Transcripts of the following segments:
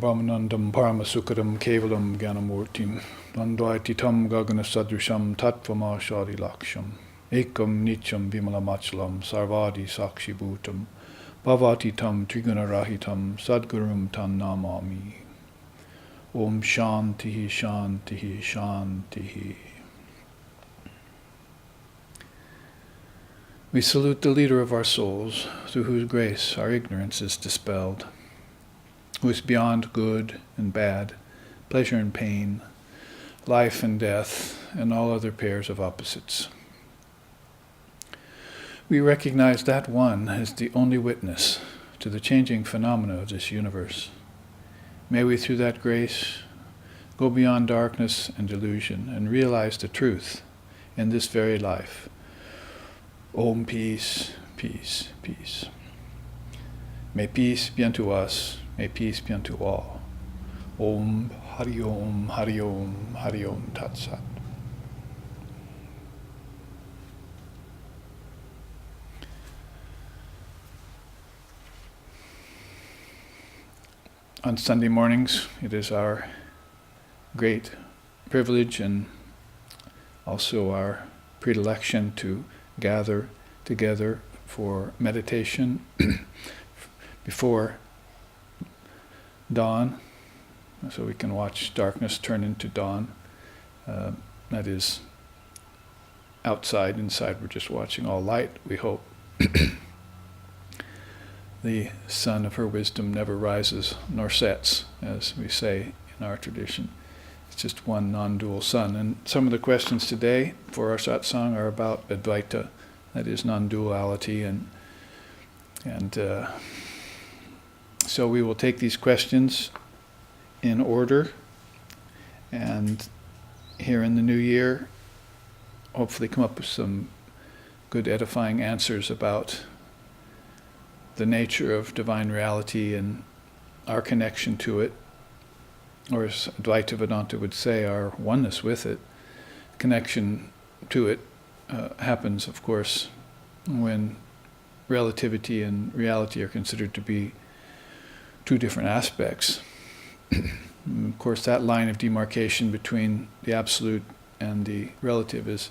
Brahmanandam Paramasukadam Kevalam Gyanamurtim Dandvaititam Gagana Sadrisham Tattvama Shadi Laksham Ekam Nityam Vimalamachalam Sarvadi Sakshi Bhutam Bhavati Tam Trigunarahitam Sadgurum Tan Namami. Om Shantihi Shantihi Shantihi. We salute the leader of our souls, through whose grace our ignorance is dispelled, who is beyond good and bad, pleasure and pain, life and death, and all other pairs of opposites. We recognize that one as the only witness to the changing phenomena of this universe. May we, through that grace, go beyond darkness and delusion and realize the truth in this very life. Om peace, peace, peace. May peace be unto us, may peace be unto all. Om Hari Om, Hari Om, Hari Om Tat Sat. On Sunday mornings, it is our great privilege and also our predilection to gather together for meditation before dawn, so we can watch darkness turn into dawn. That is outside. Inside we're just watching all light, we hope. The sun of her wisdom never rises nor sets, as we say in our tradition. It's just one non-dual sun. And some of the questions today for our satsang are about Advaita, that is non-duality, and so we will take these questions in order, and here in the new year, hopefully come up with some good edifying answers about the nature of divine reality and our connection to it, or as Advaita Vedanta would say, our oneness with it. Connection to it happens, of course, when relativity and reality are considered to be two different aspects. Of course, that line of demarcation between the absolute and the relative is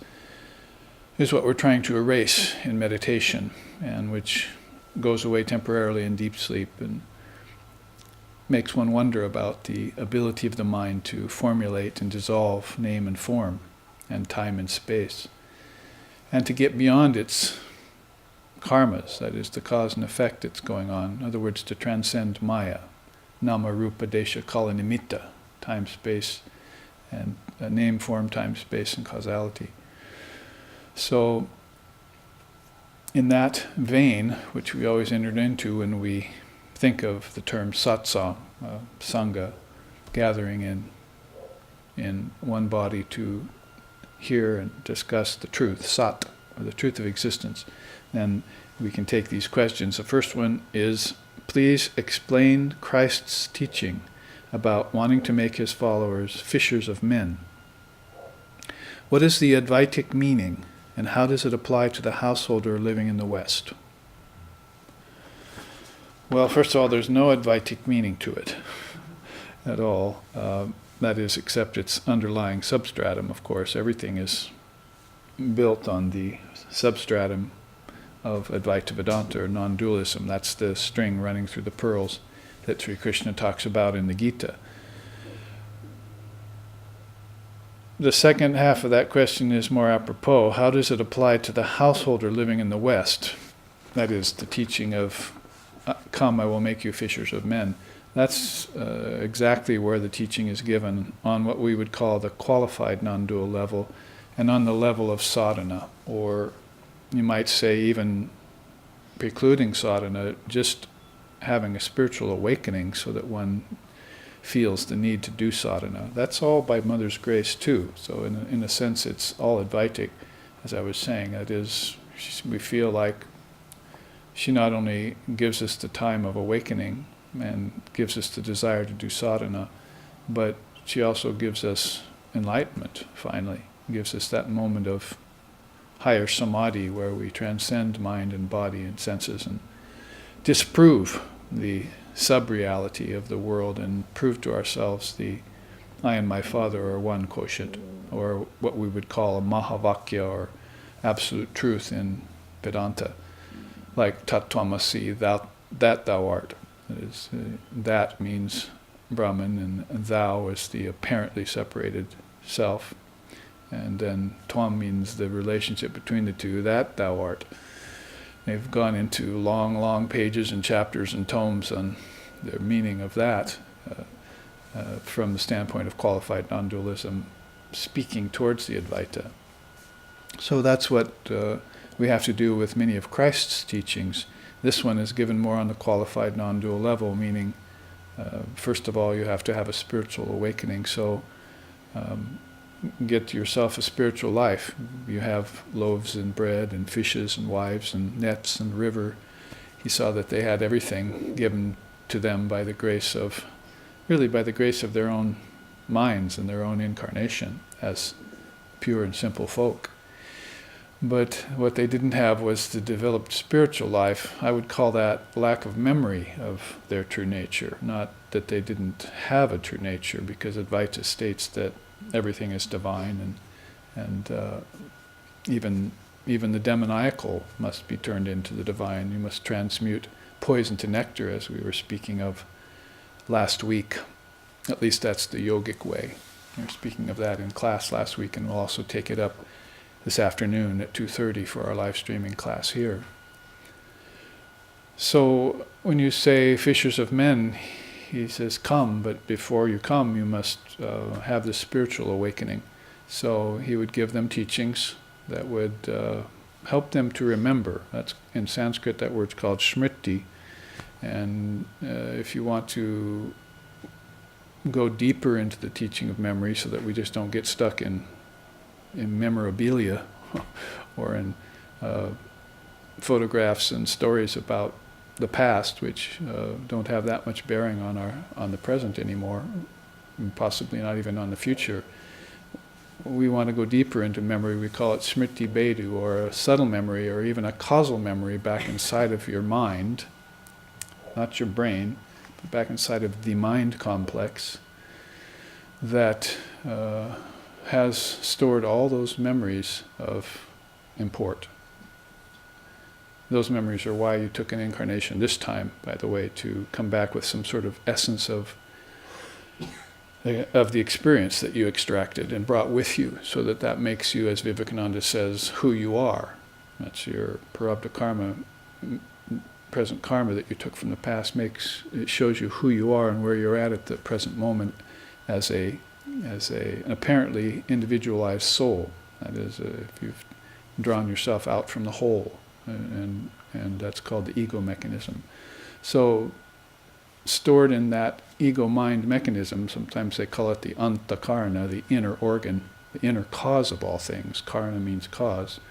what we're trying to erase in meditation, and which goes away temporarily in deep sleep and makes one wonder about the ability of the mind to formulate and dissolve name and form and time and space, and to get beyond its karmas, that is the cause and effect that's going on. In other words, to transcend maya, nama, rupa, desha, kala, nimitta, time, space, and name, form, time, space, and causality. So in that vein, which we always entered into when we think of the term satsang, sangha, gathering in one body to hear and discuss the truth, sat, or the truth of existence, then we can take these questions. The first one is, please explain Christ's teaching about wanting to make his followers fishers of men. What is the Advaitic meaning, and how does it apply to the householder living in the West? Well, first of all, there's no Advaitic meaning to it at all. That is, except its underlying substratum, of course. Everything is built on the substratum of Advaita Vedanta, or non-dualism. That's the string running through the pearls that Sri Krishna talks about in the Gita. The second half of that question is more apropos. How does it apply to the householder living in the West? That is, the teaching of, come, I will make you fishers of men. That's exactly where the teaching is given, on what we would call the qualified non-dual level, and on the level of sadhana, or you might say even precluding sadhana, just having a spiritual awakening so that one feels the need to do sadhana. That's all by Mother's grace too. So in a sense it's all Advaitic, as I was saying. That is, we feel like she not only gives us the time of awakening and gives us the desire to do sadhana, but she also gives us enlightenment, finally. Gives us that moment of higher samadhi where we transcend mind and body and senses and disprove the sub-reality of the world and prove to ourselves the I and my Father are one quotient, or what we would call a Mahavakya, or absolute truth in Vedanta, like Tattvamasi, that thou art. That is, that means Brahman, and thou is the apparently separated self. And then Tvam means the relationship between the two, that thou art. They've gone into long, long pages and chapters and tomes on the meaning of that from the standpoint of qualified non-dualism, speaking towards the Advaita. So that's what we have to do with many of Christ's teachings. This one is given more on the qualified non-dual level, meaning, first of all, you have to have a spiritual awakening. So get yourself a spiritual life. You have loaves and bread and fishes and wives and nets and river. He saw that they had everything given to them by the grace of their own minds and their own incarnation as pure and simple folk. But what they didn't have was the developed spiritual life. I would call that lack of memory of their true nature, not that they didn't have a true nature, because Advaita states that everything is divine, and even the demoniacal must be turned into the divine. You must transmute poison to nectar, as we were speaking of last week. At least that's the yogic way. We were speaking of that in class last week, and we'll also take it up this afternoon at 2:30 for our live streaming class here. So when you say fishers of men, he says, come, but before you come, you must have this spiritual awakening. So he would give them teachings that would help them to remember. That's in Sanskrit, that word's called smriti. And if you want to go deeper into the teaching of memory, so that we just don't get stuck in memorabilia or in photographs and stories about the past, which don't have that much bearing on the present anymore, and possibly not even on the future. We want to go deeper into memory. We call it smriti bedu, or a subtle memory, or even a causal memory back inside of your mind, not your brain, but back inside of the mind complex, that has stored all those memories of import. Those memories are why you took an incarnation this time, by the way, to come back with some sort of essence of the experience that you extracted and brought with you, so that makes you, as Vivekananda says, who you are. That's your prarabdha karma, present karma that you took from the past. It shows you who you are and where you're at the present moment as an apparently individualized soul. That is, if you've drawn yourself out from the whole. And that's called the ego mechanism. So stored in that ego-mind mechanism, sometimes they call it the antakarana, the inner organ, the inner cause of all things. Karana means cause.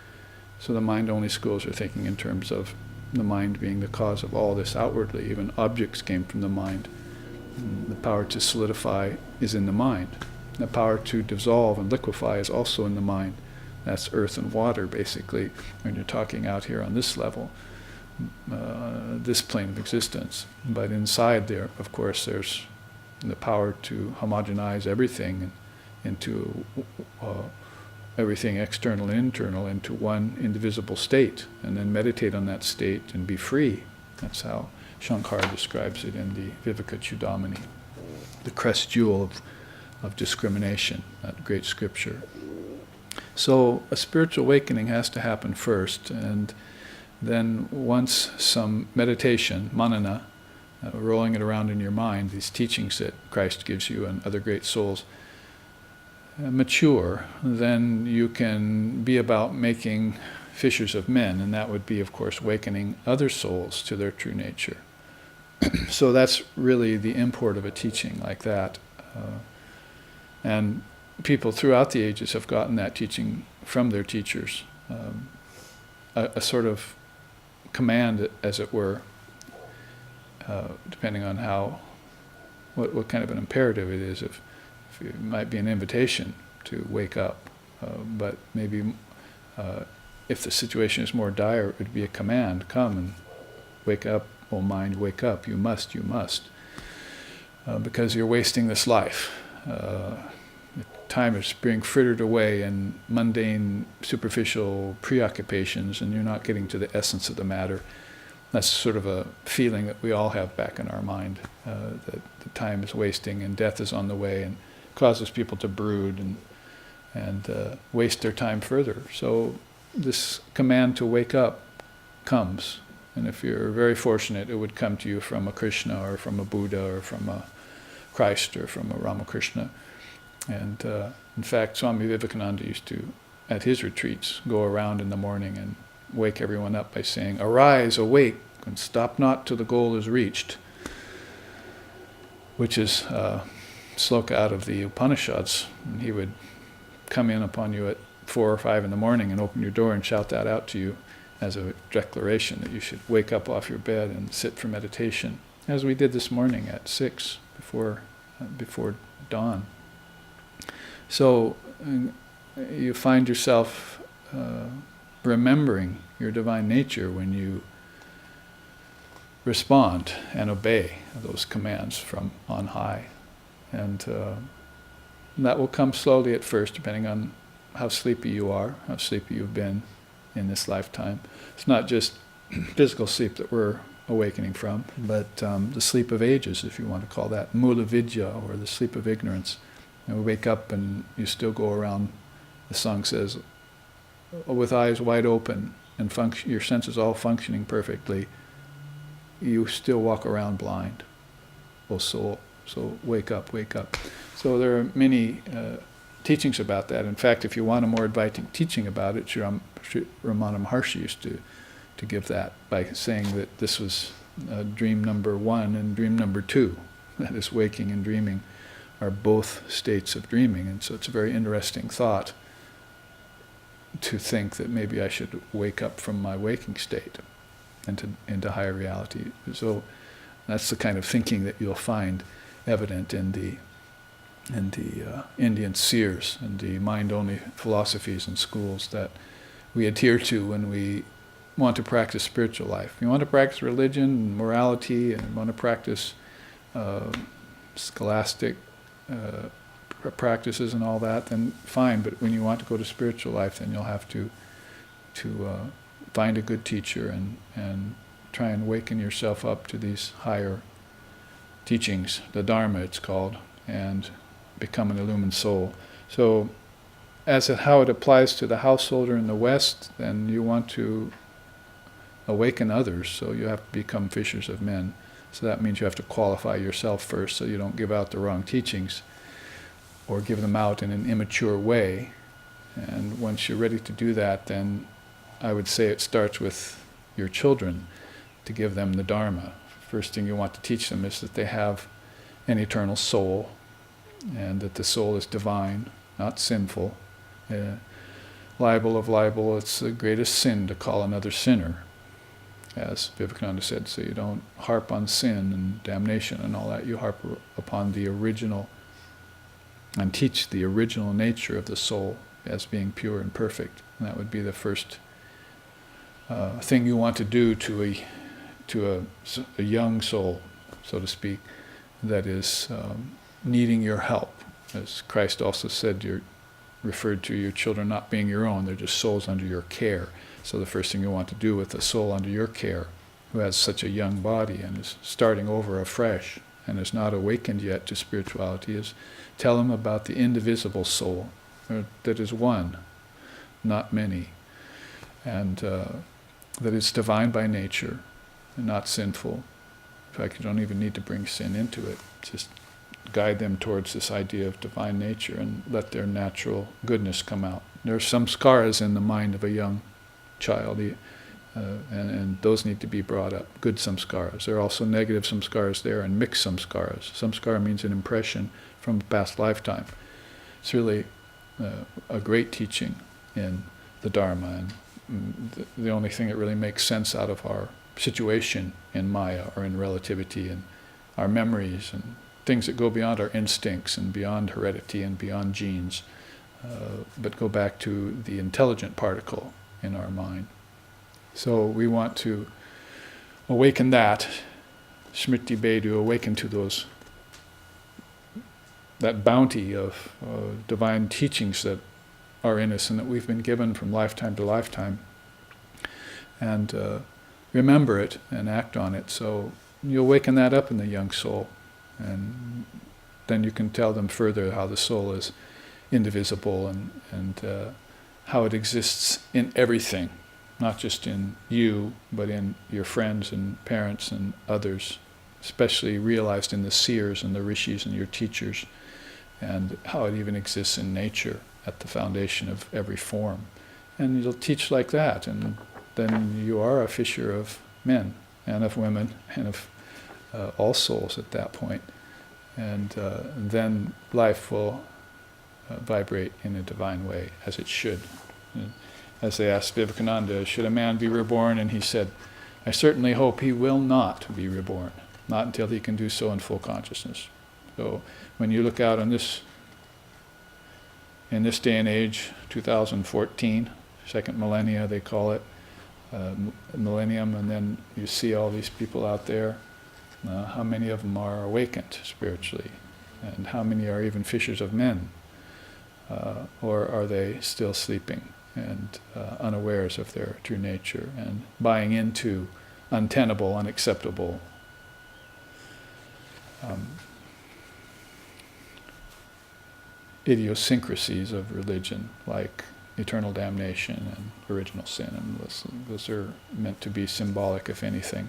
So the mind-only schools are thinking in terms of the mind being the cause of all this outwardly. Even objects came from the mind. And the power to solidify is in the mind. The power to dissolve and liquefy is also in the mind. That's earth and water, basically, when you're talking out here on this level, this plane of existence. But inside there, of course, there's the power to homogenize everything into everything external and internal into one indivisible state, and then meditate on that state and be free. That's how Shankara describes it in the Viveka Chudamani, the crest jewel of discrimination, that great scripture. So a spiritual awakening has to happen first, and then once some meditation, manana, rolling it around in your mind, these teachings that Christ gives you and other great souls, mature, then you can be about making fishers of men, and that would be, of course, awakening other souls to their true nature. So that's really the import of a teaching like that. And people throughout the ages have gotten that teaching from their teachers, a sort of command, as it were, depending on what kind of an imperative it is. If it might be an invitation to wake up, but maybe if the situation is more dire, it would be a command: come and wake up "Oh mind, wake up, you must, because you're wasting this life. Time is being frittered away in mundane, superficial preoccupations, and you're not getting to the essence of the matter." That's sort of a feeling that we all have back in our mind, that the time is wasting and death is on the way, and causes people to brood and waste their time further. So this command to wake up comes, and if you're very fortunate, it would come to you from a Krishna or from a Buddha or from a Christ or from a Ramakrishna. And in fact, Swami Vivekananda used to, at his retreats, go around in the morning and wake everyone up by saying, "Arise, awake, and stop not till the goal is reached," which is a sloka out of the Upanishads. And he would come in upon you at 4 or 5 in the morning and open your door and shout that out to you as a declaration that you should wake up off your bed and sit for meditation, as we did this morning at 6 before dawn. So you find yourself remembering your divine nature when you respond and obey those commands from on high. And that will come slowly at first, depending on how sleepy you are, how sleepy you've been in this lifetime. It's not just physical sleep that we're awakening from, but the sleep of ages, if you want to call that, mula vidya, or the sleep of ignorance. And we wake up and you still go around, the song says, with eyes wide open and your senses all functioning perfectly, you still walk around blind, O soul. So wake up, wake up. So there are many teachings about that. In fact, if you want a more inviting teaching about it, Sri Ramana Maharshi used to give that by saying that this was dream number 1 and dream number 2. That is, waking and dreaming are both states of dreaming. And so it's a very interesting thought to think that maybe I should wake up from my waking state into higher reality. So that's the kind of thinking that you'll find evident in the Indian seers and the mind-only philosophies and schools that we adhere to when we want to practice spiritual life. If you want to practice religion and morality and want to practice scholastic practices and all that, then fine. But when you want to go to spiritual life, then you'll have to find a good teacher and try and waken yourself up to these higher teachings, the Dharma it's called, and become an illumined soul. So how it applies to the householder in the West, then you want to awaken others, so you have to become fishers of men. So that means you have to qualify yourself first so you don't give out the wrong teachings or give them out in an immature way. And once you're ready to do that, then I would say it starts with your children, to give them the Dharma. First thing you want to teach them is that they have an eternal soul, and that the soul is divine, not sinful. Libel of libel, it's the greatest sin to call another sinner, as Vivekananda said. So you don't harp on sin and damnation and all that. You harp upon the original and teach the original nature of the soul as being pure and perfect. And that would be the first thing you want to do to a young soul, so to speak, that is needing your help. As Christ also said, you're referred to your children not being your own, they're just souls under your care. So the first thing you want to do with a soul under your care, who has such a young body and is starting over afresh and is not awakened yet to spirituality, is tell them about the indivisible soul, that is one, not many, and that it's divine by nature and not sinful. In fact, you don't even need to bring sin into it. Just guide them towards this idea of divine nature and let their natural goodness come out. There are some samskaras in the mind of a young child, and those need to be brought up, good samskaras. There are also negative samskaras there and mixed samskaras. Samskara means an impression from a past lifetime. It's really a great teaching in the Dharma, and the only thing that really makes sense out of our situation in Maya or in relativity and our memories and things that go beyond our instincts and beyond heredity and beyond genes, but go back to the intelligent particle in our mind. So we want to awaken that, smriti bedu, awaken to that bounty of divine teachings that are in us and that we've been given from lifetime to lifetime, and remember it and act on it. So you awaken that up in the young soul, and then you can tell them further how the soul is indivisible and how it exists in everything, not just in you, but in your friends and parents and others, especially realized in the seers and the rishis and your teachers, and how it even exists in nature at the foundation of every form. And you'll teach like that, and then you are a fisher of men and of women and of all souls at that point. And then life will vibrate in a divine way, as it should. And as they asked Vivekananda, should a man be reborn? And he said, I certainly hope he will not be reborn, not until he can do so in full consciousness. So when you look out on this, in this day and age, 2014, second millennia they call it, millennium, and then you see all these people out there, how many of them are awakened spiritually, and how many are even fishers of men, or are they still sleeping and unawares of their true nature and buying into untenable, unacceptable idiosyncrasies of religion, like eternal damnation and original sin, and those are meant to be symbolic, if anything,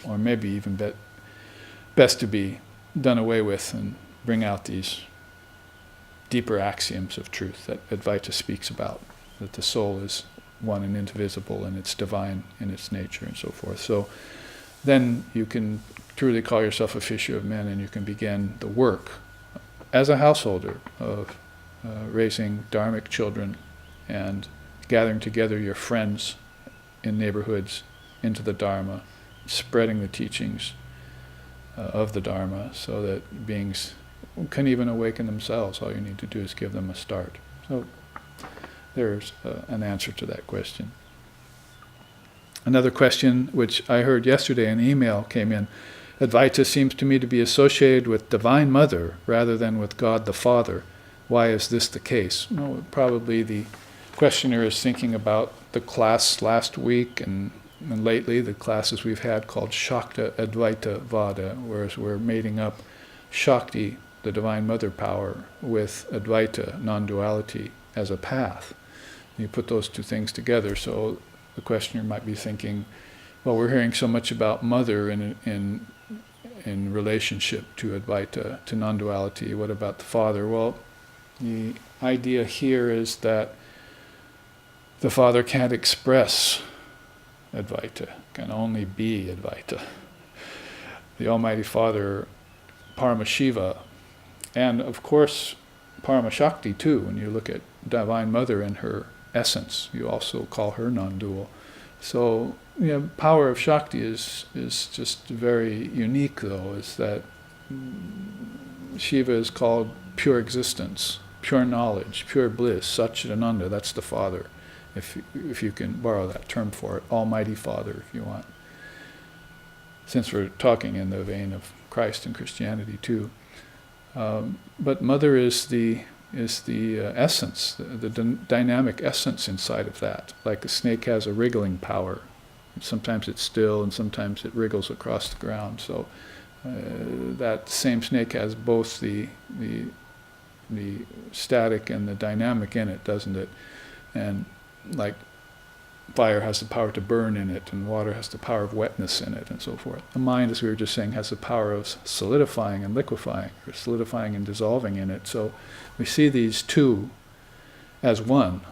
or maybe even best to be done away with and bring out these deeper axioms of truth that Advaita speaks about, that the soul is one and indivisible and it's divine in its nature and so forth. So then you can truly call yourself a fisher of men, and you can begin the work as a householder of raising dharmic children and gathering together your friends in neighborhoods into the Dharma, spreading the teachings of the Dharma so that beings can even awaken themselves. All you need to do is give them a start. So there's an answer to that question. Another question which I heard yesterday, an email came in. Advaita seems to me to be associated with Divine Mother rather than with God the Father. Why is this the case? Well, probably the questioner is thinking about the class last week and lately, the classes we've had called Shakta Advaita Vada, whereas we're mating up Shakti, the Divine Mother power, with Advaita, non-duality, as a path. You put those two things together, so the questioner might be thinking, well, we're hearing so much about Mother in relationship to Advaita, to non-duality. What about the Father? Well, the idea here is that the Father can't express Advaita, can only be Advaita. The Almighty Father, Paramashiva, and of course Paramashakti too. When you look at Divine Mother and her essence, you also call her non-dual. So, power of Shakti is just very unique, though, is that Shiva is called pure existence, pure knowledge, pure bliss, Satchidananda, that's the Father, if you can borrow that term for it, Almighty Father, if you want. Since we're talking in the vein of Christ and Christianity too. But Mother is the essence, the dynamic essence inside of that. Like a snake has a wriggling power. Sometimes it's still and sometimes it wriggles across the ground. So that same snake has both the static and the dynamic in it, doesn't it? And like fire has the power to burn in it, and water has the power of wetness in it, and so forth. The mind, as we were just saying, has the power of solidifying and liquefying, or solidifying and dissolving in it. So we see these two as one,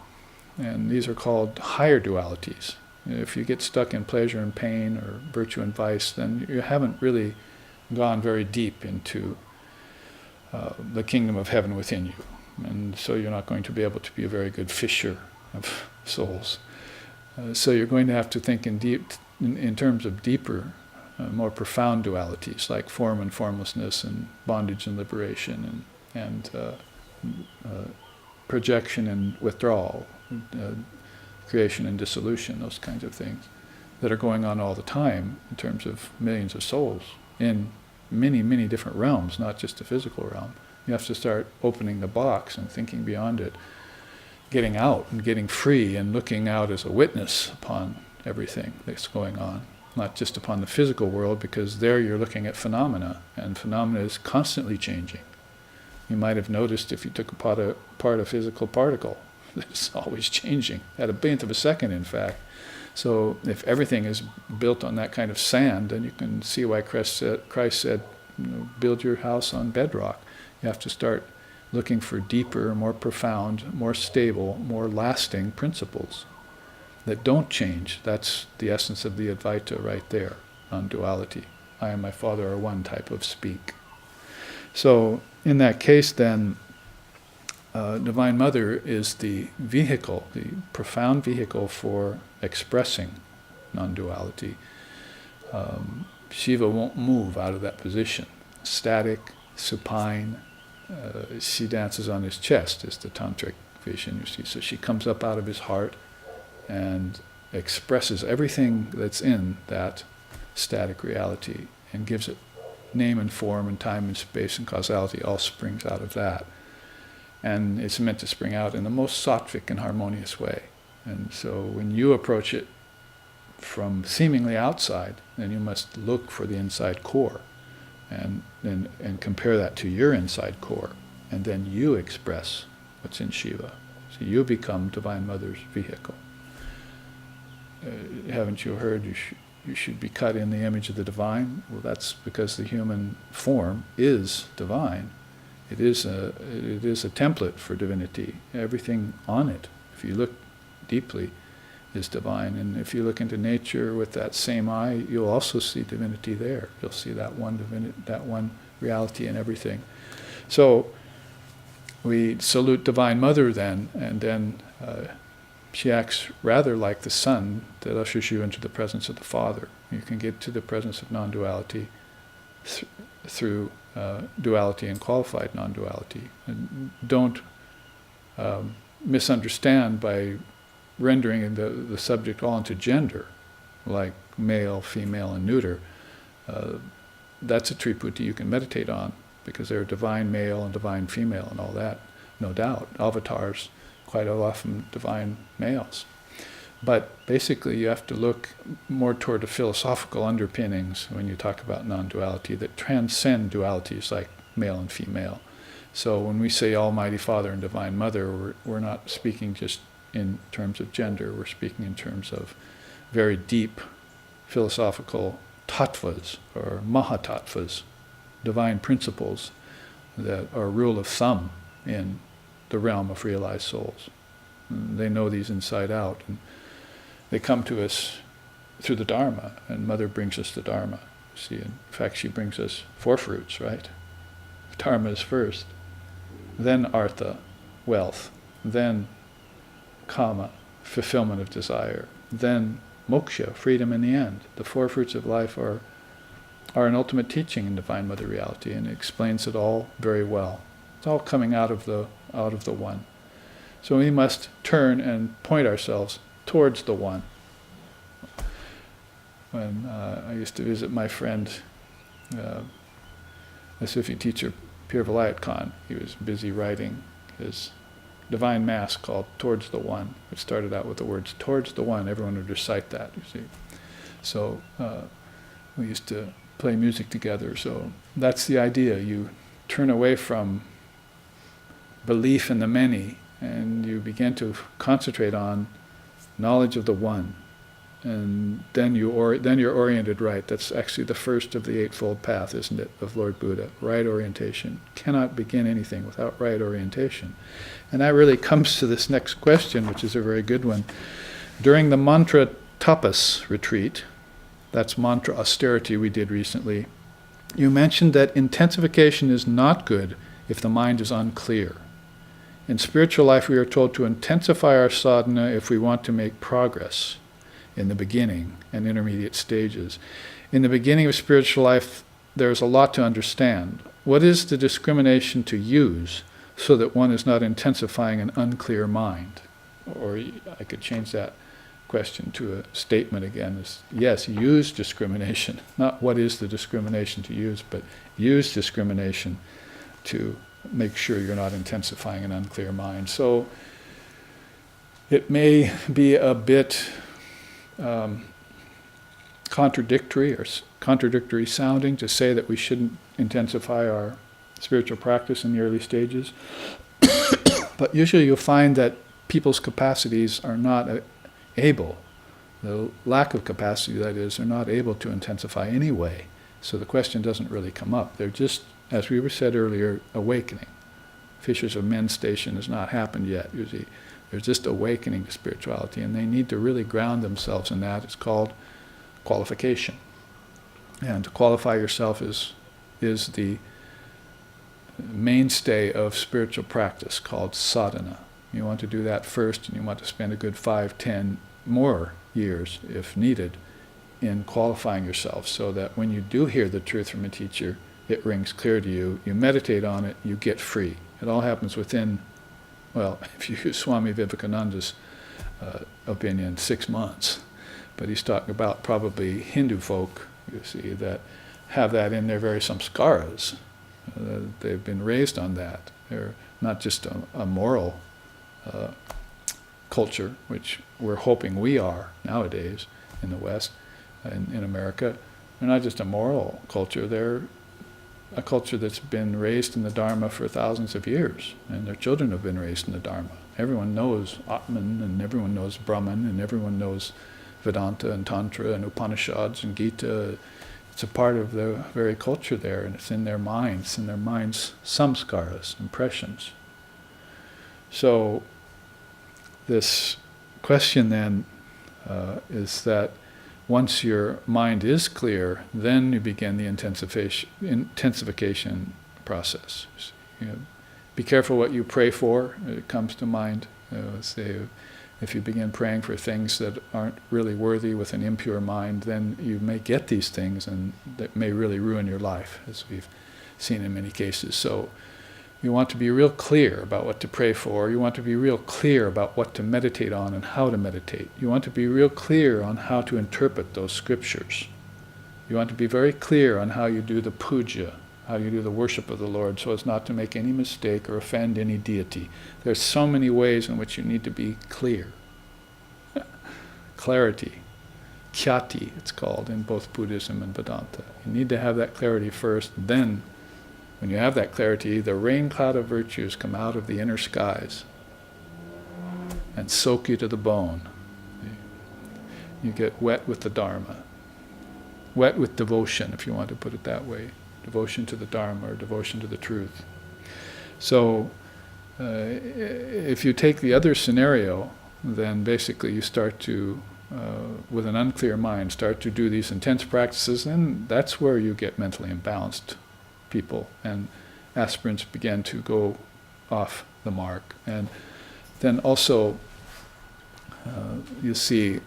and these are called higher dualities. If you get stuck in pleasure and pain, or virtue and vice, then you haven't really gone very deep into the kingdom of heaven within you. And so you're not going to be able to be a very good fisher of souls. So you're going to have to think in terms of deeper, more profound dualities, like form and formlessness, and bondage and liberation, and projection and withdrawal, creation and dissolution, those kinds of things. that are going on all the time in terms of millions of souls in many, many different realms, not just the physical realm. You have to start opening the box and thinking beyond it, getting out and getting free and looking out as a witness upon everything that's going on, not just upon the physical world, because there you're looking at phenomena, and phenomena is constantly changing. You might have noticed if you took apart a physical particle, it's always changing, at a billionth of a second, in fact. So if everything is built on that kind of sand, then you can see why Christ said, build your house on bedrock. You have to start looking for deeper, more profound, more stable, more lasting principles that don't change. That's the essence of the Advaita right there, non-duality. I and my Father are one type of speak. So in that case then, Divine Mother is the vehicle, the profound vehicle for expressing non-duality. Shiva won't move out of that position. Static, supine, she dances on his chest, is the tantric vision, you see. So she comes up out of his heart and expresses everything that's in that static reality and gives it name and form and time and space and causality, all springs out of that. And it's meant to spring out in the most sattvic and harmonious way. And so when you approach it from seemingly outside, then you must look for the inside core and compare that to your inside core. And then you express what's in Shiva. So you become Divine Mother's vehicle. Haven't you heard you should be cut in the image of the divine? Well, that's because the human form is divine. It is a template for divinity. Everything on it, if you look deeply, is divine. And if you look into nature with that same eye, you'll also see divinity there. You'll see that one reality in everything. So we salute Divine Mother then, and then she acts rather like the sun that ushers you into the presence of the Father. You can get to the presence of non-duality through duality and qualified non-duality. And don't misunderstand by rendering the subject all into gender, like male, female, and neuter. That's a triputi you can meditate on, because there are divine male and divine female and all that, no doubt. Avatars, quite often divine males. But basically you have to look more toward the philosophical underpinnings when you talk about non-duality that transcend dualities like male and female. So when we say Almighty Father and Divine Mother, we're not speaking just in terms of gender, we're speaking in terms of very deep philosophical tattvas or mahatattvas, divine principles that are rule of thumb in the realm of realized souls. And they know these inside out, and they come to us through the Dharma, and Mother brings us the Dharma. See, in fact, she brings us 4 fruits, right? Dharma is first, then artha, wealth, then kama, fulfillment of desire, then moksha, freedom in the end. The 4 fruits of life are an ultimate teaching in Divine Mother reality, and it explains it all very well. It's all coming out of the one. So we must turn and point ourselves towards the one. When I used to visit my friend, a Sufi teacher, Pir Vilayat Khan, he was busy writing his divine mass called Towards the One, which started out with the words Towards the One. Everyone would recite that, you see. So we used to play music together. So that's the idea. You turn away from belief in the many, and you begin to concentrate on knowledge of the one, and then you're oriented right. That's actually the first of the Eightfold Path, isn't it, of Lord Buddha? Right orientation. Cannot begin anything without right orientation. And that really comes to this next question, which is a very good one. During the mantra tapas retreat, that's mantra austerity we did recently, you mentioned that intensification is not good if the mind is unclear. In spiritual life, we are told to intensify our sadhana if we want to make progress in the beginning and intermediate stages. In the beginning of spiritual life, there's a lot to understand. What is the discrimination to use so that one is not intensifying an unclear mind? Or I could change that. question to a statement again is, yes, use discrimination. Not what is the discrimination to use, but use discrimination to make sure you're not intensifying an unclear mind. So it may be a bit contradictory sounding to say that we shouldn't intensify our spiritual practice in the early stages. But usually you'll find that people's capacities are not able, the lack of capacity that is, are not able to intensify anyway. So the question doesn't really come up. They're just, as we were said earlier, awakening. Fishers of Men's Station has not happened yet. Usually they're just awakening to spirituality, and they need to really ground themselves in that. It's called qualification. And to qualify yourself is the mainstay of spiritual practice, called sadhana. You want to do that first, and you want to spend a good 5, 10 more years, if needed, in qualifying yourself, so that when you do hear the truth from a teacher, it rings clear to you, you meditate on it, you get free. It all happens within, well, if you use Swami Vivekananda's opinion, 6 months. But he's talking about probably Hindu folk, you see, that have that in their very samskaras. They've been raised on that. They're not just a moral culture, which we're hoping we are nowadays in the West, in America. They're not just a moral culture, they're a culture that's been raised in the Dharma for thousands of years, and their children have been raised in the Dharma. Everyone knows Atman, and everyone knows Brahman, and everyone knows Vedanta and Tantra and Upanishads and Gita. It's a part of the very culture there, and it's in their minds, samskaras, impressions. So this question then is that once your mind is clear, then you begin the intensification process. Be careful what you pray for. It comes to mind. Say, if you begin praying for things that aren't really worthy with an impure mind, then you may get these things, and that may really ruin your life, as we've seen in many cases. So you want to be real clear about what to pray for. You want to be real clear about what to meditate on and how to meditate. You want to be real clear on how to interpret those scriptures. You want to be very clear on how you do the puja, how you do the worship of the Lord, so as not to make any mistake or offend any deity. There's so many ways in which you need to be clear. Clarity. Khyati, it's called in both Buddhism and Vedanta. You need to have that clarity first, then when you have that clarity, the rain cloud of virtues come out of the inner skies and soak you to the bone. You get wet with the Dharma. Wet with devotion, if you want to put it that way. Devotion to the Dharma or devotion to the truth. So if you take the other scenario, then basically you start to, with an unclear mind, start to do these intense practices, and that's where you get mentally imbalanced people, and aspirants begin to go off the mark. And then also you see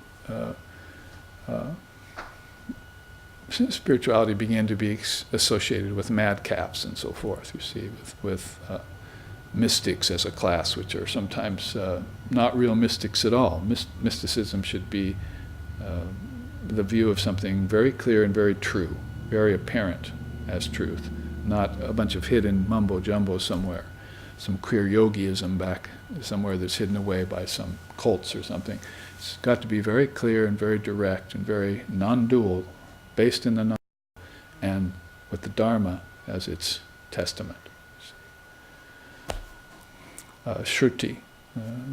spirituality begin to be associated with madcaps and so forth, you see, with mystics as a class, which are sometimes not real mystics at all. Mysticism should be the view of something very clear and very true, very apparent as truth, not a bunch of hidden mumbo-jumbo somewhere, some queer yogiism back somewhere that's hidden away by some cults or something. It's got to be very clear and very direct and very non-dual, based in the non-dual, and with the Dharma as its testament. Shruti,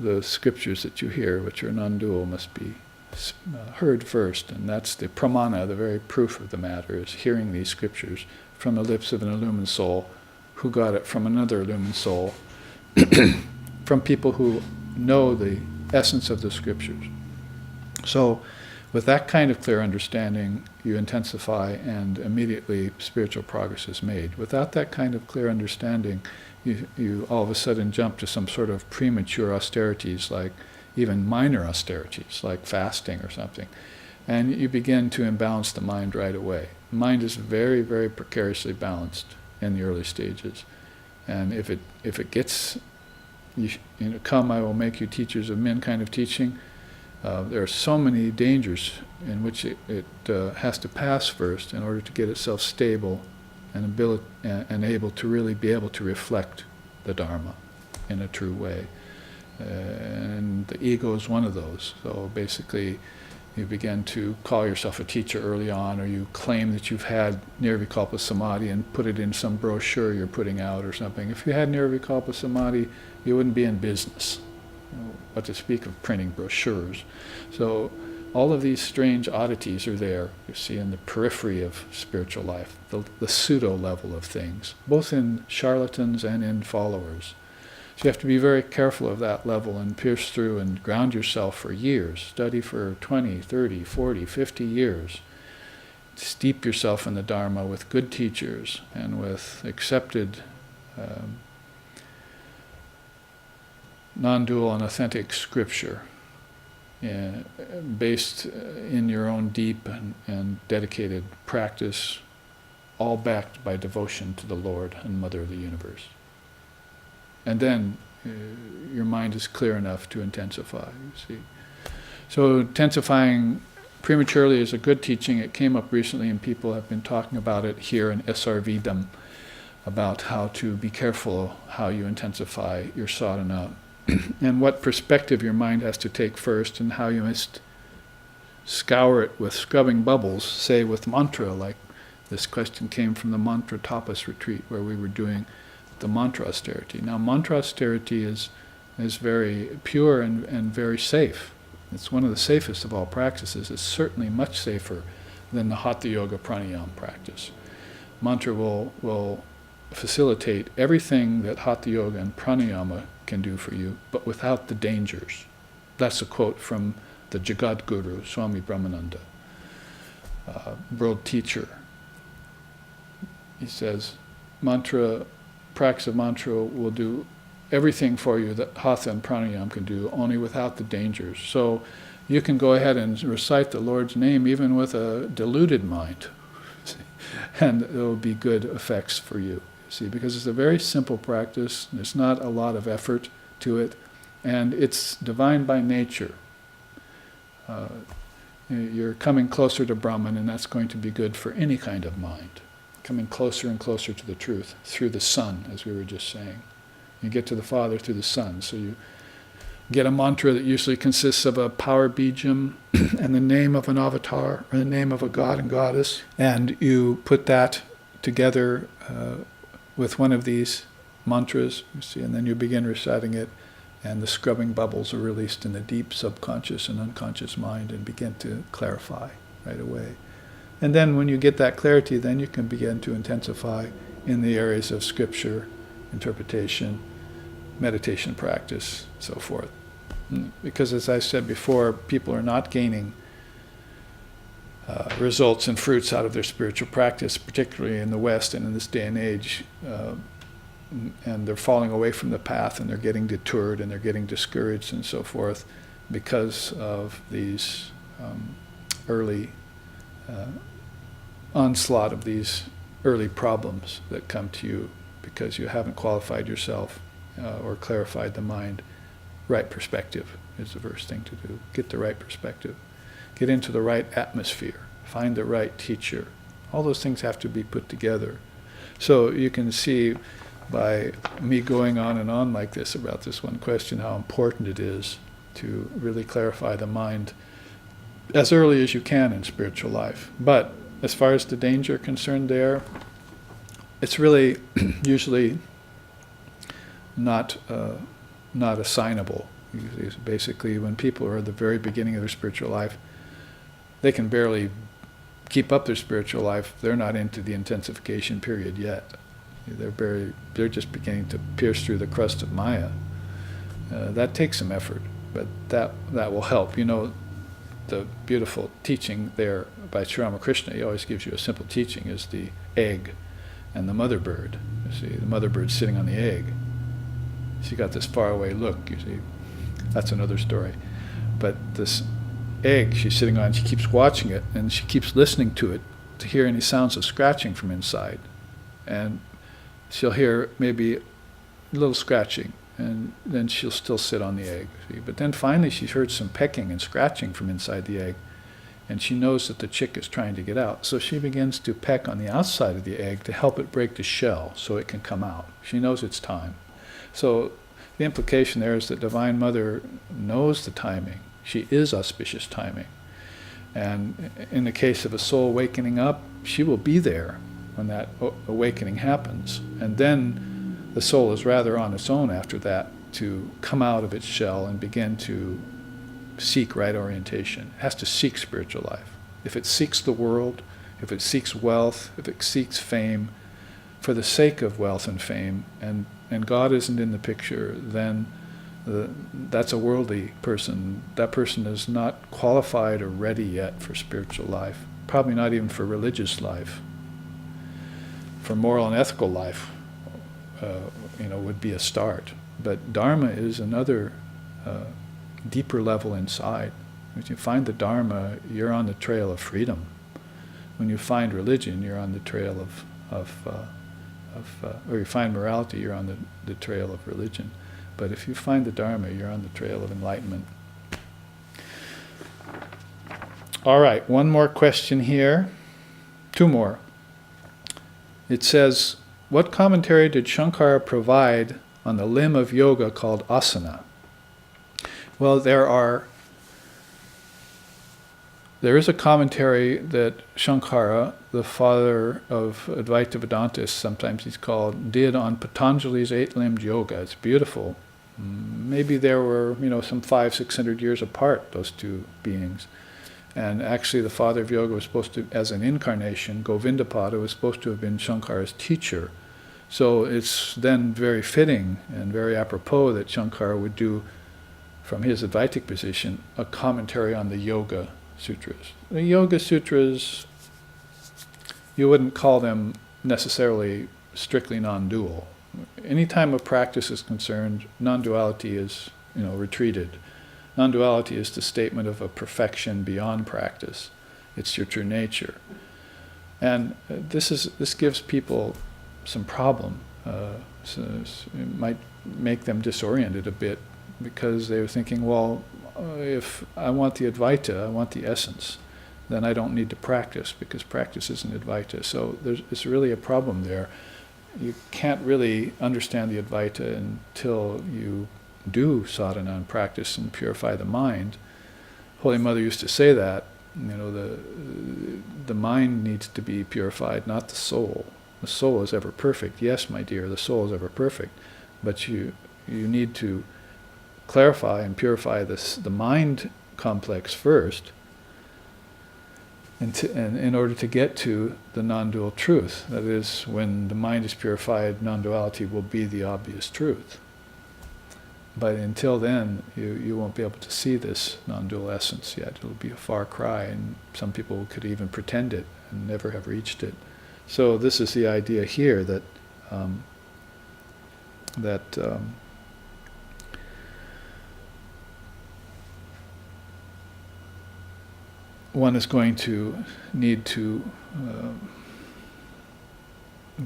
the scriptures that you hear, which are non-dual, must be heard first, and that's the pramana, the very proof of the matter, is hearing these scriptures from the lips of an illumined soul who got it from another illumined soul, from people who know the essence of the scriptures. So with that kind of clear understanding, you intensify, and immediately spiritual progress is made. Without that kind of clear understanding, you all of a sudden jump to some sort of premature austerities, like even minor austerities, like fasting or something. And you begin to imbalance the mind right away. The mind is very, very precariously balanced in the early stages. And if it gets, come, I will make you teachers of men kind of teaching, There are so many dangers in which it has to pass first in order to get itself stable and able to really be able to reflect the Dharma in a true way. And the ego is one of those. So basically, you begin to call yourself a teacher early on, or you claim that you've had Nirvikalpa Samadhi and put it in some brochure you're putting out or something. If you had Nirvikalpa Samadhi, you wouldn't be in business. What to speak of printing brochures. So all of these strange oddities are there, you see, in the periphery of spiritual life, the pseudo level of things, both in charlatans and in followers. So you have to be very careful of that level and pierce through and ground yourself for years. Study for 20, 30, 40, 50 years. Steep yourself in the Dharma with good teachers and with accepted non-dual and authentic scripture based in your own deep and dedicated practice, all backed by devotion to the Lord and Mother of the Universe. And then your mind is clear enough to intensify, you see. So intensifying prematurely is a good teaching. It came up recently and people have been talking about it here in SRVdom, about how to be careful how you intensify your sadhana and what perspective your mind has to take first and how you must scour it with scrubbing bubbles, say with mantra, like this question came from the mantra tapas retreat where we were doing the mantra austerity. Now mantra austerity is very pure and very safe. It's one of the safest of all practices. It's certainly much safer than the Hatha Yoga pranayama practice. Mantra will facilitate everything that Hatha Yoga and pranayama can do for you, but without the dangers. That's a quote from the Jagat Guru, Swami Brahmananda, world teacher. He says, practice of mantra will do everything for you that Hatha and pranayama can do, only without the dangers. So you can go ahead and recite the Lord's name even with a deluded mind, and it will be good effects for you. See, because it's a very simple practice, there's not a lot of effort to it, and it's divine by nature. You're coming closer to Brahman, and that's going to be good for any kind of mind. Coming closer and closer to the truth, through the sun, as we were just saying. You get to the Father through the sun, so you get a mantra that usually consists of a power bijam and the name of an avatar, or the name of a god and goddess, and you put that together with one of these mantras, you see, and then you begin reciting it, and the scrubbing bubbles are released in the deep subconscious and unconscious mind and begin to clarify right away. And then when you get that clarity, then you can begin to intensify in the areas of scripture, interpretation, meditation practice, so forth. Because as I said before, people are not gaining results and fruits out of their spiritual practice, particularly in the West and in this day and age, and they're falling away from the path and they're getting detoured and they're getting discouraged and so forth because of these early onslaught of these early problems that come to you because you haven't qualified yourself or clarified the mind. Right perspective is the first thing to do. Get the right perspective. Get into the right atmosphere. Find the right teacher. All those things have to be put together. So you can see by me going on and on like this about this one question how important it is to really clarify the mind as early as you can in spiritual life. But as far as the danger concerned there, it's really usually not assignable. Basically, when people are at the very beginning of their spiritual life, they can barely keep up their spiritual life. They're not into the intensification period yet. They're just beginning to pierce through the crust of Maya. That takes some effort, but that will help. You know, the beautiful teaching there by Sri Ramakrishna, he always gives you a simple teaching, is the egg and the mother bird. You see, the mother bird sitting on the egg. She got this faraway look, you see. That's another story. But this egg she's sitting on, she keeps watching it, and she keeps listening to it to hear any sounds of scratching from inside. And she'll hear maybe a little scratching, and then she'll still sit on the egg. See? But then finally she heard some pecking and scratching from inside the egg, and she knows that the chick is trying to get out. So she begins to peck on the outside of the egg to help it break the shell so it can come out. She knows it's time. So the implication there is that Divine Mother knows the timing. She is auspicious timing. And in the case of a soul awakening up, she will be there when that awakening happens. And then the soul is rather on its own after that to come out of its shell and begin to seek right orientation. It has to seek spiritual life. If it seeks the world, if it seeks wealth, if it seeks fame, for the sake of wealth and fame, and God isn't in the picture, then that's a worldly person. That person is not qualified or ready yet for spiritual life, probably not even for religious life. For moral and ethical life, would be a start. But Dharma is another deeper level inside. When you find the Dharma, you're on the trail of freedom. When you find religion, you're on the trail or you find morality, you're on the trail of religion. But if you find the Dharma, you're on the trail of enlightenment. All right, one more question here. Two more. It says, what commentary did Shankara provide on the limb of yoga called asana? Well, there is a commentary that Shankara, the father of Advaita Vedantists, sometimes he's called, did on Patanjali's eight-limbed yoga. It's beautiful. Maybe there were, some 500-600 years apart, those two beings. And actually the father of yoga was supposed to, as an incarnation, Govindapada, was supposed to have been Shankara's teacher. So it's then very fitting and very apropos that Shankara would do, from his Advaitic position, a commentary on the Yoga Sutras. The Yoga Sutras, you wouldn't call them necessarily strictly non-dual. Anytime a practice is concerned, non-duality is, retreated. Non-duality is the statement of a perfection beyond practice. It's your true nature. And this gives people some problem. So it might make them disoriented a bit, because they were thinking, well, if I want the Advaita, I want the essence, then I don't need to practice, because practice isn't Advaita. So it's really a problem there. You can't really understand the Advaita until you do sadhana and practice and purify the mind. Holy Mother used to say that, the mind needs to be purified, not the soul. The soul is ever perfect. Yes, my dear, the soul is ever perfect, but you need to clarify and purify the mind complex first, and in order to get to the non-dual truth. That is, when the mind is purified, non-duality will be the obvious truth. But until then, you won't be able to see this non-dual essence yet. It'll be a far cry, and some people could even pretend it and never have reached it. So this is the idea here that one is going to need to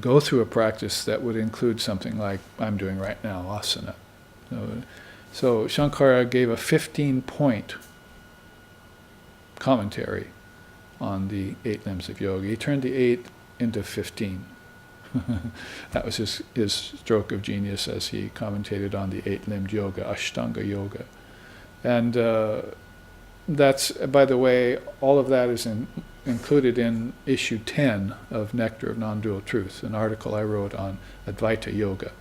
go through a practice that would include something like I'm doing right now, asana. So Shankara gave a 15-point commentary on the 8 limbs of yoga. He turned the 8 into 15. That was his stroke of genius as he commentated on the 8-limbed yoga, Ashtanga yoga. And that's, by the way, all of that is included in issue 10 of Nectar of Non-Dual Truth, an article I wrote on Advaita Yoga.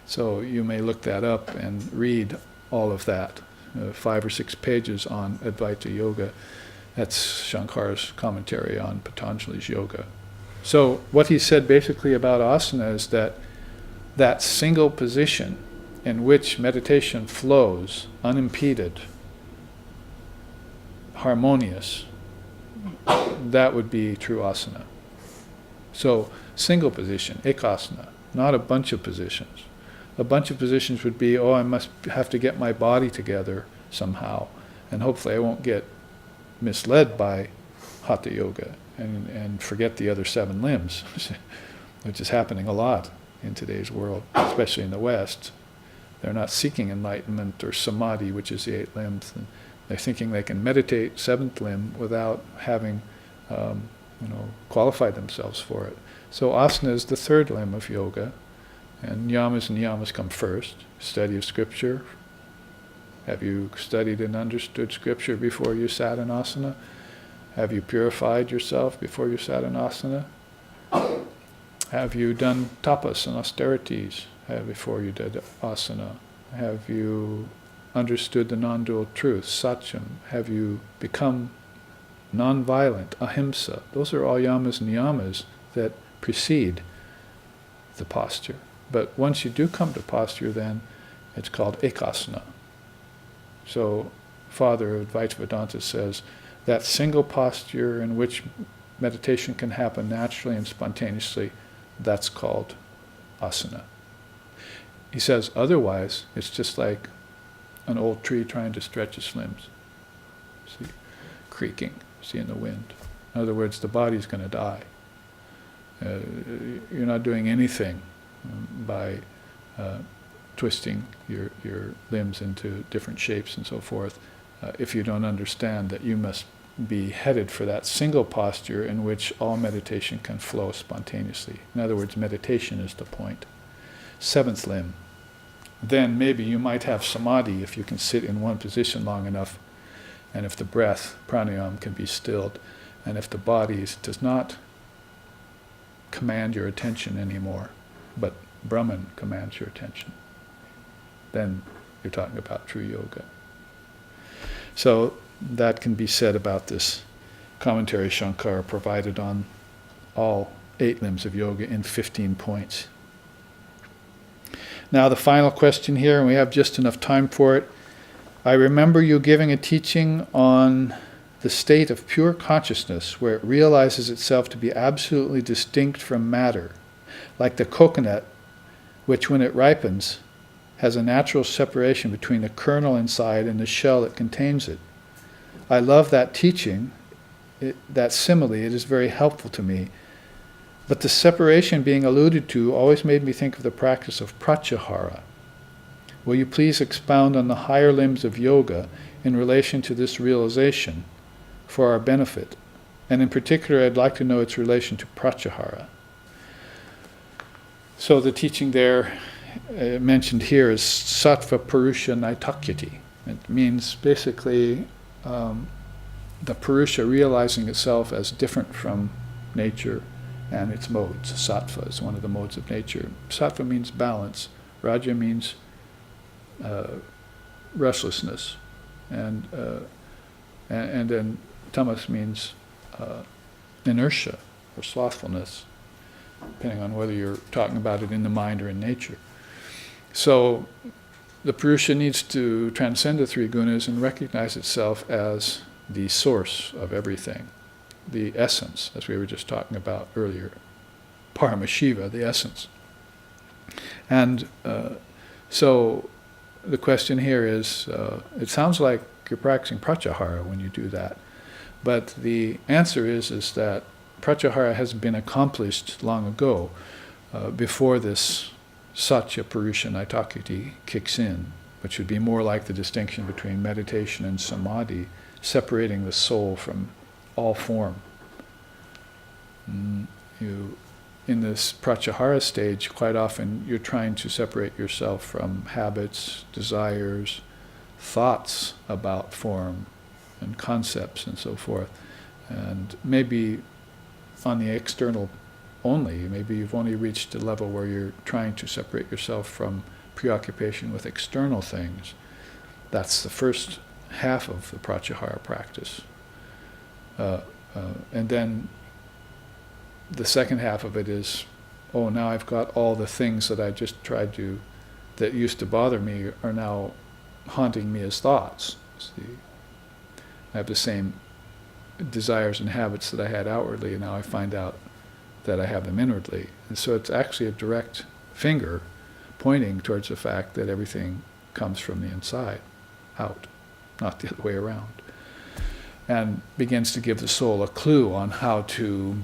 So you may look that up and read all of that, 5 or 6 pages on Advaita Yoga. That's Shankara's commentary on Patanjali's yoga. So what he said basically about asana is that single position in which meditation flows unimpeded, harmonious, that would be true asana. So single position, ekasana, not a bunch of positions. A bunch of positions would be, I must have to get my body together somehow, and hopefully I won't get misled by Hatha Yoga and forget the other 7 limbs, which is happening a lot in today's world, especially in the West. They're not seeking enlightenment or samadhi, which is the 8 limbs. And they're thinking they can meditate 7th limb without having qualified themselves for it. So asana is the 3rd limb of yoga, and niyamas come first. Study of scripture. Have you studied and understood scripture before you sat in asana? Have you purified yourself before you sat in asana? Have you done tapas and austerities before you did asana? Have you understood the non-dual truth, satsang? Have you become non-violent, ahimsa? Those are all yamas and niyamas that precede the posture. But once you do come to posture, then it's called ekasana. So Father of Advaita Vedanta says that single posture in which meditation can happen naturally and spontaneously, that's called asana. He says otherwise, it's just like an old tree trying to stretch its limbs. See, creaking, see in the wind. In other words, the body's going to die. You're not doing anything by twisting your limbs into different shapes and so forth, if you don't understand that you must be headed for that single posture in which all meditation can flow spontaneously. In other words, meditation is the point. 7th limb. Then maybe you might have samadhi if you can sit in one position long enough, and if the breath, pranayama, can be stilled, and if the body does not command your attention anymore, but Brahman commands your attention. Then you're talking about true yoga. So that can be said about this commentary Shankara provided on all 8 limbs of yoga in 15 points. Now the final question here, and we have just enough time for it. I remember you giving a teaching on the state of pure consciousness where it realizes itself to be absolutely distinct from matter, like the coconut, which when it ripens has a natural separation between the kernel inside and the shell that contains it. I love that teaching, that simile. It is very helpful to me. But the separation being alluded to always made me think of the practice of Pratyahara. Will you please expound on the higher limbs of yoga in relation to this realization for our benefit? And in particular, I'd like to know its relation to Pratyahara. So the teaching there mentioned here is Sattva-purusha-nytakhyati. It means basically the Purusha realizing itself as different from nature and its modes. Sattva is one of the modes of nature. Sattva means balance. Raja means restlessness. And then tamas means inertia or slothfulness, depending on whether you're talking about it in the mind or in nature. So the Purusha needs to transcend the 3 gunas and recognize itself as the source of everything, the essence, as we were just talking about earlier, Paramashiva, the essence. And so the question here is, it sounds like you're practicing Pratyahara when you do that, but the answer is that Pratyahara has been accomplished long ago, before this Sattva-purusha-nytakhyati kicks in, which would be more like the distinction between meditation and samadhi, separating the soul from all form. In this Pratyahara stage, quite often you're trying to separate yourself from habits, desires, thoughts about form and concepts and so forth. And maybe on the external only, maybe you've only reached a level where you're trying to separate yourself from preoccupation with external things. That's the first half of the Pratyahara practice. And then the second half of it is, oh, now I've got all the things that I just tried to, that used to bother me, are now haunting me as thoughts. See, I have the same desires and habits that I had outwardly, and now I find out that I have them inwardly. And so it's actually a direct finger pointing towards the fact that everything comes from the inside out, not the other way around. And begins to give the soul a clue on how to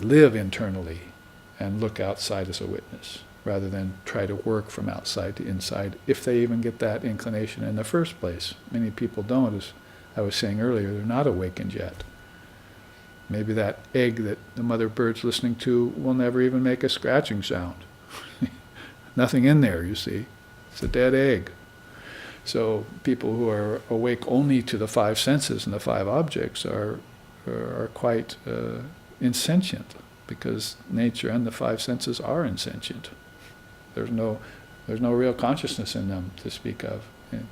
live internally and look outside as a witness. rather than try to work from outside to inside, if they even get that inclination in the first place. Many people don't, as I was saying earlier, they're not awakened yet. Maybe that egg that the mother bird's listening to will never even make a scratching sound. Nothing in there, you see. It's a dead egg. So people who are awake only to the five senses and the five objects are quite insentient, because nature and the five senses are insentient. There's no real consciousness in them to speak of. And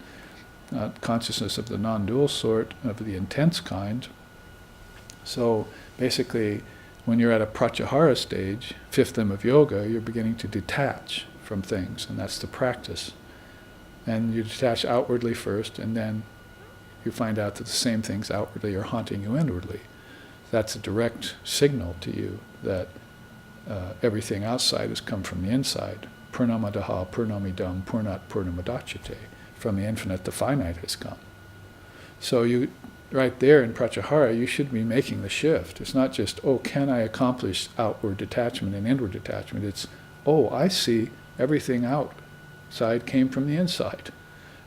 not consciousness of the non-dual sort, of the intense kind. So basically, when you're at a Pratyahara stage, fifth limb of yoga, you're beginning to detach from things, and that's the practice. And you detach outwardly first, and then you find out that the same things outwardly are haunting you inwardly. That's a direct signal to you that everything outside has come from the inside. Purnamadaha, Purnamidam, Purnat Purnamadachyate. From the infinite, the finite has come. So you, right there in Pratyahara, you should be making the shift. It's not just, oh, can I accomplish outward detachment and inward detachment? It's, oh, I see everything outside came from the inside.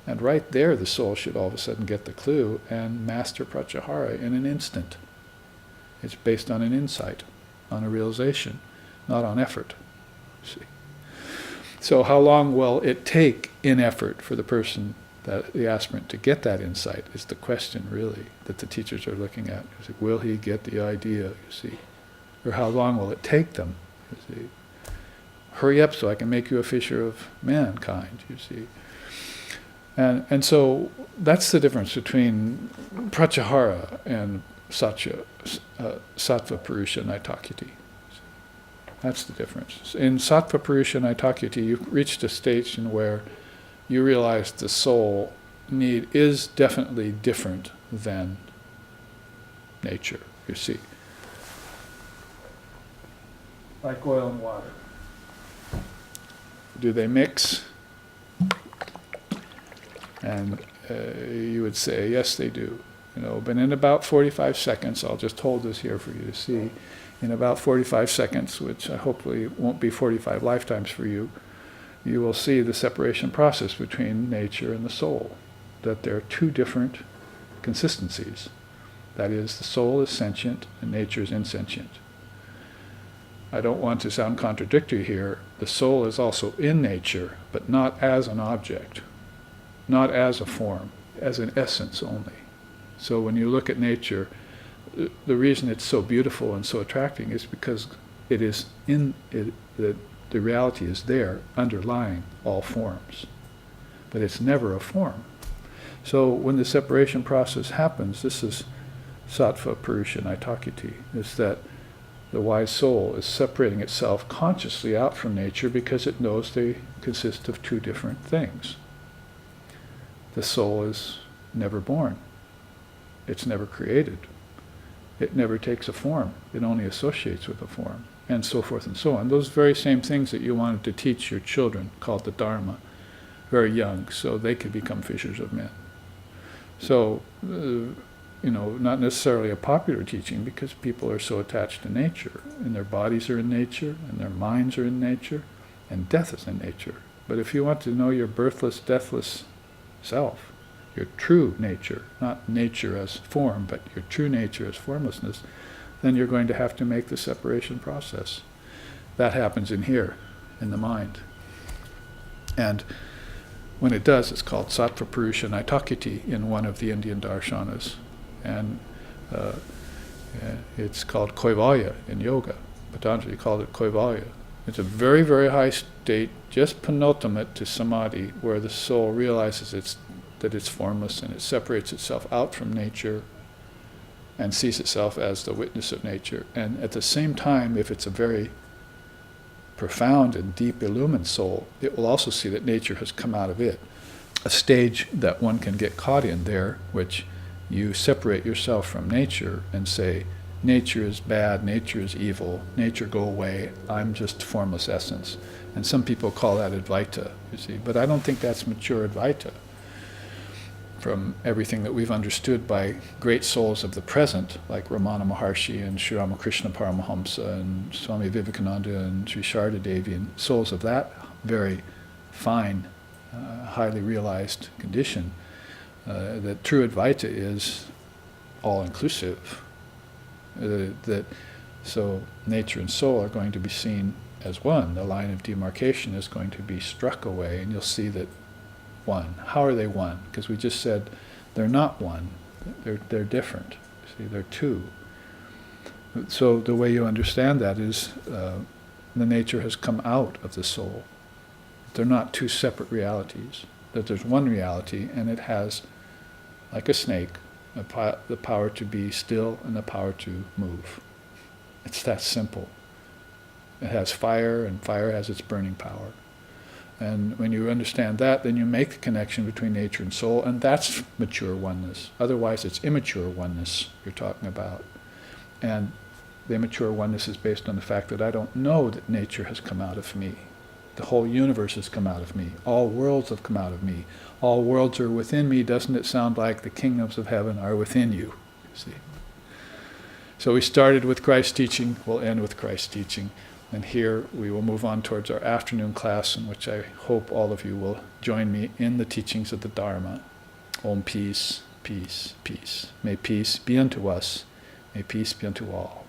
And right there, the soul should all of a sudden get the clue and master Pratyahara in an instant. It's based on an insight, on a realization, not on effort. See? So how long will it take in effort for the person, the aspirant, to get that insight is the question, really, that the teachers are looking at. It's like, will he get the idea, you see? Or how long will it take them, you see? Hurry up so I can make you a fisher of mankind, you see? And so that's the difference between Pratyahara and Sattva-purusha-nytakhyati. That's the difference. In Sattva-purusha-nytakhyati, you've reached a station where you realize the soul need is definitely different than nature, you see. Like oil and water. Do they mix? And you would say, yes, they do. But in about 45 seconds, I'll just hold this here for you to see, in about 45 seconds, which hopefully won't be 45 lifetimes for you, you will see the separation process between nature and the soul, that there are two different consistencies. That is, the soul is sentient and nature is insentient. I don't want to sound contradictory here. The soul is also in nature, but not as an object, not as a form, as an essence only. So when you look at nature, the reason it's so beautiful and so attracting is because it is in it, the reality is there, underlying all forms. But it's never a form. So when the separation process happens, this is Sattva-purusha-nytakhyati, is that the wise soul is separating itself consciously out from nature because it knows they consist of two different things. The soul is never born. It's never created. It never takes a form. It only associates with a form, and so forth and so on. Those very same things that you wanted to teach your children, called the Dharma, very young, so they could become fishers of men. So, not necessarily a popular teaching, because people are so attached to nature, and their bodies are in nature, and their minds are in nature, and death is in nature. But if you want to know your birthless, deathless self, your true nature, not nature as form, but your true nature as formlessness, then you're going to have to make the separation process. That happens in here, in the mind. And when it does, it's called Sattva-purusha-nytakhyati in one of the Indian darshanas. And it's called Kaivalya in yoga. Patanjali called it Kaivalya. It's a very, very high state, just penultimate to samadhi, where the soul realizes that it's formless, and it separates itself out from nature and sees itself as the witness of nature. And at the same time, if it's a very profound and deep illumined soul, it will also see that nature has come out of it. A stage that one can get caught in there, which you separate yourself from nature and say, nature is bad, nature is evil, nature go away, I'm just formless essence. And some people call that Advaita, you see. But I don't think that's mature Advaita. from everything that we've understood by great souls of the present, like Ramana Maharshi and Sri Ramakrishna Paramahamsa and Swami Vivekananda and Sri Sharda Devi, and souls of that very fine, highly realized condition, that true Advaita is all-inclusive. So nature and soul are going to be seen as one. The line of demarcation is going to be struck away, and you'll see that one. How are they one? Because we just said they're not one. They're different. See, they're two. So the way you understand that is the nature has come out of the soul. They're not two separate realities. That there's one reality, and it has, like a snake, the power to be still and the power to move. It's that simple. It has fire, and fire has its burning power. And when you understand that, then you make the connection between nature and soul, and that's mature oneness. Otherwise, it's immature oneness you're talking about. And the immature oneness is based on the fact that I don't know that nature has come out of me. The whole universe has come out of me. All worlds have come out of me. All worlds are within me. Doesn't it sound like the kingdoms of heaven are within you? See? So we started with Christ's teaching, we'll end with Christ's teaching. And here we will move on towards our afternoon class, in which I hope all of you will join me in the teachings of the Dharma. Om peace, peace, peace. May peace be unto us. May peace be unto all.